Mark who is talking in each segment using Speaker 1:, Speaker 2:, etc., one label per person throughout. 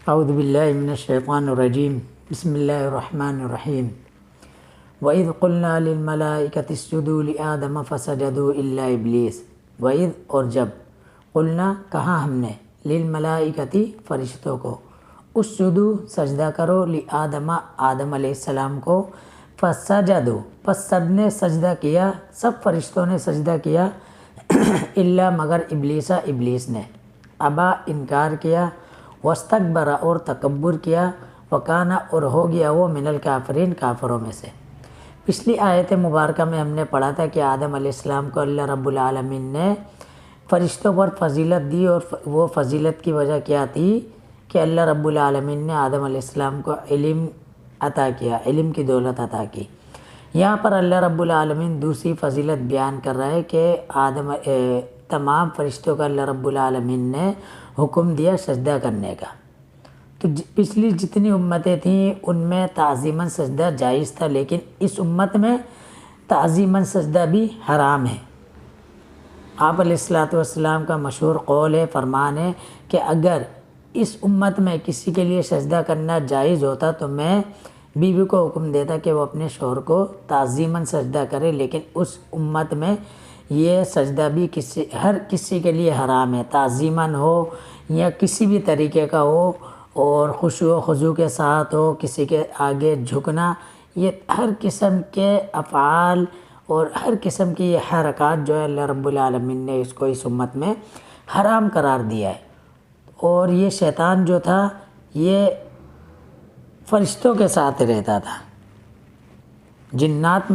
Speaker 1: اعوذ باللہ من الشیطان الرجیم بسم اللہ الرحمن الرحیم وَإِذْ قُلْنَا لِلْمَلَائِكَةِ اسْجُدُوا لِآدَمَ فَسَجَدُوا إِلَّا إِبْلِيسَ وَإِذْ اور جب قلنا کہا ہم نے للملائکتی فرشتوں کو اسجدوا سجدہ کرو لآدم آدم علیہ السلام کو فسجدوا پس سب نے سجدہ کیا سب فرشتوں نے سجدہ کیا الا مگر ابلیس نے ابا انکار کیا واستکبر اور تکبر کیا وکانا اور ہو گیا وہ من الکافرین کافروں میں سے۔ پچھلی آیت مبارکہ میں ہم نے پڑھا تھا کہ آدم علیہ السلام کو اللہ رب العالمین نے فرشتوں پر فضیلت دی، اور وہ فضیلت کی وجہ کیا تھی کہ اللہ رب العالمین نے آدم علیہ السلام کو علم عطا کیا، علم کی دولت عطا کی۔ یہاں پر اللہ رب العالمین دوسری فضیلت بیان کر رہا ہے کہ تمام فرشتوں کا اللہ رب العالمین نے حکم دیا سجدہ کرنے کا۔ تو پچھلی جتنی امتیں تھیں ان میں تعظیماً سجدہ جائز تھا، لیکن اس امت میں تعظیماً سجدہ بھی حرام ہے۔ آپ علیہ السلام کا مشہور قول ہے، فرمان ہے کہ اگر اس امت میں کسی کے لیے سجدہ کرنا جائز ہوتا تو میں بیوی کو حکم دیتا کہ وہ اپنے شوہر کو تعظیماً سجدہ کرے، لیکن اس امت میں یہ سجدہ بھی ہر کسی کے لیے حرام ہے، تعظیماً ہو یا کسی بھی طریقے کا ہو، اور خشوع و خضوع کے ساتھ ہو، کسی کے آگے جھکنا، یہ ہر قسم کے افعال اور ہر قسم کی یہ حرکات جو ہے اللہ رب العالمین نے اس کو اس امت میں حرام قرار دیا ہے۔ اور یہ شیطان جو تھا یہ فرشتوں کے ساتھ رہتا تھا، جنات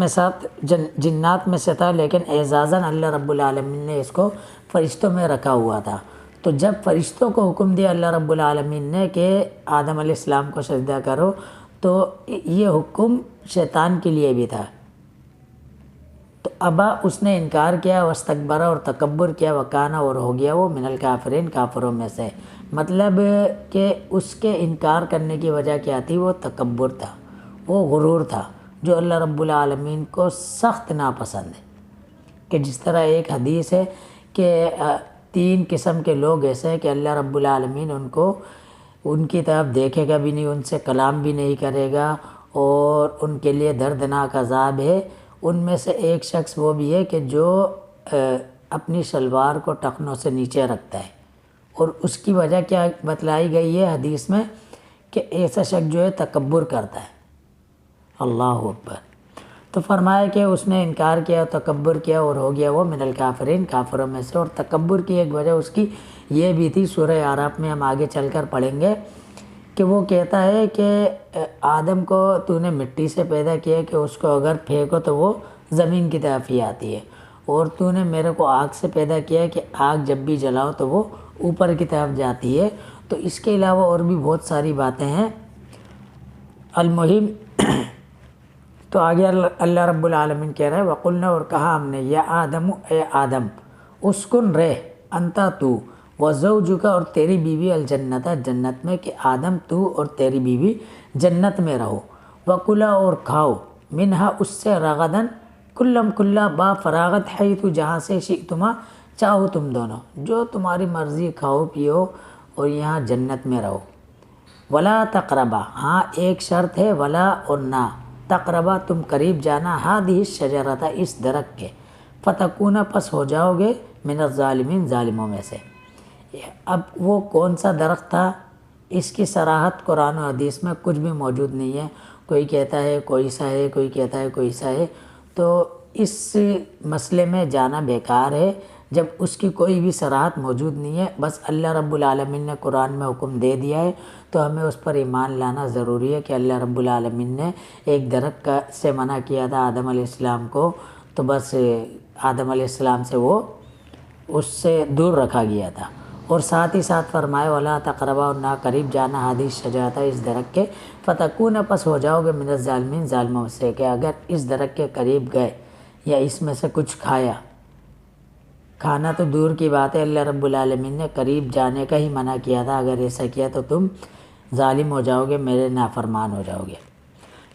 Speaker 1: میں سے تھا، لیکن اعزازاً اللہ رب العالمین نے اس کو فرشتوں میں رکھا ہوا تھا۔ تو جب فرشتوں کو حکم دیا اللہ رب العالمین نے کہ آدم علیہ السلام کو سجدہ کرو، تو یہ حکم شیطان کے لیے بھی تھا، تو ابا اس نے انکار کیا، واستکبر اور تکبر کیا، وکانا اور ہو گیا وہ من الکافرین کافروں میں سے۔ مطلب کہ اس کے انکار کرنے کی وجہ کیا تھی؟ وہ تکبر تھا، وہ غرور تھا، جو اللہ رب العالمین کو سخت ناپسند ہے۔ کہ جس طرح ایک حدیث ہے کہ 3 قسم کے لوگ ایسے ہیں کہ اللہ رب العالمین ان کی طرف دیکھے گا بھی نہیں، ان سے کلام بھی نہیں کرے گا، اور ان کے لیے دردناک عذاب ہے۔ ان میں سے ایک شخص وہ بھی ہے کہ جو اپنی شلوار کو ٹخنوں سے نیچے رکھتا ہے، اور اس کی وجہ کیا بتلائی گئی ہے حدیث میں کہ ایسا شخص جو ہے تکبر کرتا ہے۔ اللہ اکبر۔ تو فرمایا کہ اس نے انکار کیا، تکبر کیا، اور ہو گیا وہ من الکافرین کافروں میں سے۔ اور تکبر کی ایک وجہ اس کی یہ بھی تھی، سورہ اعراف میں ہم آگے چل کر پڑھیں گے کہ وہ کہتا ہے کہ آدم کو تو نے مٹی سے پیدا کیا کہ اس کو اگر پھینکو تو وہ زمین کی طرف ہی آتی ہے، اور تو نے میرے کو آگ سے پیدا کیا کہ آگ جب بھی جلاؤ تو وہ اوپر کی طرف جاتی ہے۔ تو اس کے علاوہ اور بھی بہت ساری باتیں ہیں۔ المہم تو آگے اللہ رب العالمین کہہ رہا ہے وَقُلْنَا اور کہا ہم نے یا آدم اے آدم اسکن رہ انتا تو وزوجک اور تیری بیوی الجنت جنت میں، کہ آدم تو اور تیری بیوی جنت میں رہو، وَقُلَا اور کھاؤ منہا اس سے رغدن کلم کلا با فراغت حیث جہاں سے شئتما چاہو تم دونوں، جو تمہاری مرضی کھاؤ پیو اور یہاں جنت میں رہو۔ ولا تقربا ہاں ایک شرط ہے، ولا اور نہ تقربا تم قریب جانا ہادہ الشجرۃ اس درخت کے، فتکون پس ہو جاؤ گے من الظالمین ظالموں میں سے۔ اب وہ کون سا درخت تھا اس کی صراحت قرآن و حدیث میں کچھ بھی موجود نہیں ہے، کوئی کہتا ہے کوئی سا ہے، کوئی کہتا ہے کوئی سا ہے، تو اس مسئلے میں جانا بیکار ہے جب اس کی کوئی بھی صراحت موجود نہیں ہے۔ بس اللہ رب العالمین نے قرآن میں حکم دے دیا ہے تو ہمیں اس پر ایمان لانا ضروری ہے کہ اللہ رب العالمین نے ایک درخت سے منع کیا تھا آدم علیہ السلام کو، تو بس آدم علیہ السلام سے وہ اس سے دور رکھا گیا تھا۔ اور ساتھ ہی ساتھ فرمایا ولا تقربا اور نہ قریب جانا ہادہ الشجرۃ اس درخت کے، فتکون پس ہو جاؤ گے من الظالمین ظالموں سے، کہ اگر اس درخت کے قریب گئے یا اس میں سے کچھ کھانا تو دور کی بات ہے، اللہ رب العالمین نے قریب جانے کا ہی منع کیا تھا، اگر ایسا کیا تو تم ظالم ہو جاؤ گے، میرے نافرمان ہو جاؤ گے۔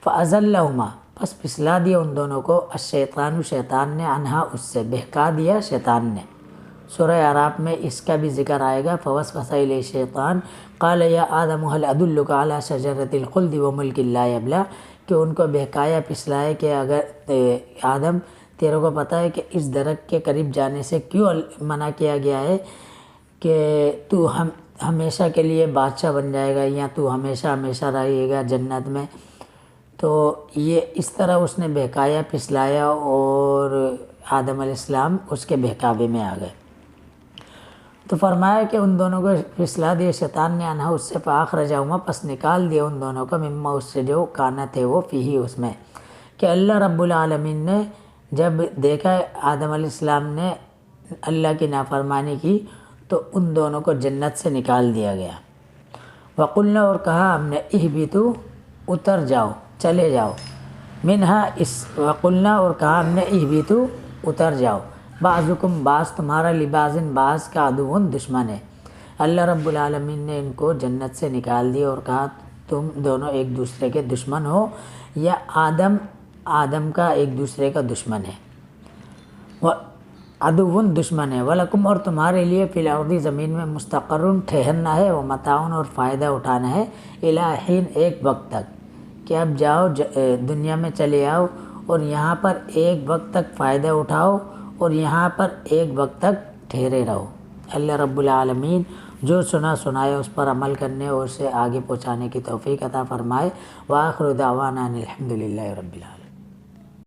Speaker 1: فَأَزَلَّهُمَا پس پھسلا دیا ان دونوں کو الشیطان شیطان نے، عنہا اس سے، بہکا دیا شیطان نے، سورہ اعراف میں اس کا بھی ذکر آئے گا۔ فوسوس الیہ الشیطان قال یا آدم هل ادلک علی شجرۃ الخلد وملک لا یبلی، کہ ان کو بہکایا پھسلائے کہ اگر آدم تیرے کو پتہ ہے کہ اس درخت کے قریب جانے سے کیوں منع کیا گیا ہے کہ تو ہمیشہ کے لیے بادشاہ بن جائے گا یا تو ہمیشہ ہمیشہ رہے گا جنت میں۔ تو یہ اس طرح اس نے بہکایا پھسلایا اور آدم علیہ السلام اس کے بہکاوے میں آ گئے۔ تو فرمایا کہ ان دونوں کو پھسلا دیا شیطان نے انہا اس سے، فاخرجہما پس نکال دیا ان دونوں کو، مما اس سے جو کانا تھے وہ فیہی اس میں، کہ اللہ رب العالمین نے جب دیکھا آدم علیہ السلام نے اللہ کی نافرمانی کی تو ان دونوں کو جنت سے نکال دیا گیا۔ وقلنا اور کہا ہم نے اہبتوا اتر جاؤ چلے جاؤ، منہا اس وقلنا اور کہا ہم نے اہبتوا اتر جاؤ، بعضکم بعض تمہارا لبعض بعض کا عدو دشمن ہے۔ اللہ رب العالمین نے ان کو جنت سے نکال دیا اور کہا تم دونوں ایک دوسرے کے دشمن ہو، یا آدم کا ایک دوسرے کا دشمن ہے، عدو دشمن ہے، وَلَكُمْ اور تمہارے لیے فی الارض زمین میں مستقر ٹھہرنا ہے، ومتاع اور فائدہ اٹھانا ہے، الی حین ایک وقت تک، کہ اب جاؤ دنیا میں چلے آؤ اور یہاں پر ایک وقت تک فائدہ اٹھاؤ اور یہاں پر ایک وقت تک ٹھہرے رہو۔ اللہ رب العالمین جو سنایا اس پر عمل کرنے اور اسے آگے پہنچانے کی توفیق عطا فرمائے۔ وآخر دعوانا ان الحمد للہ رب العالمین۔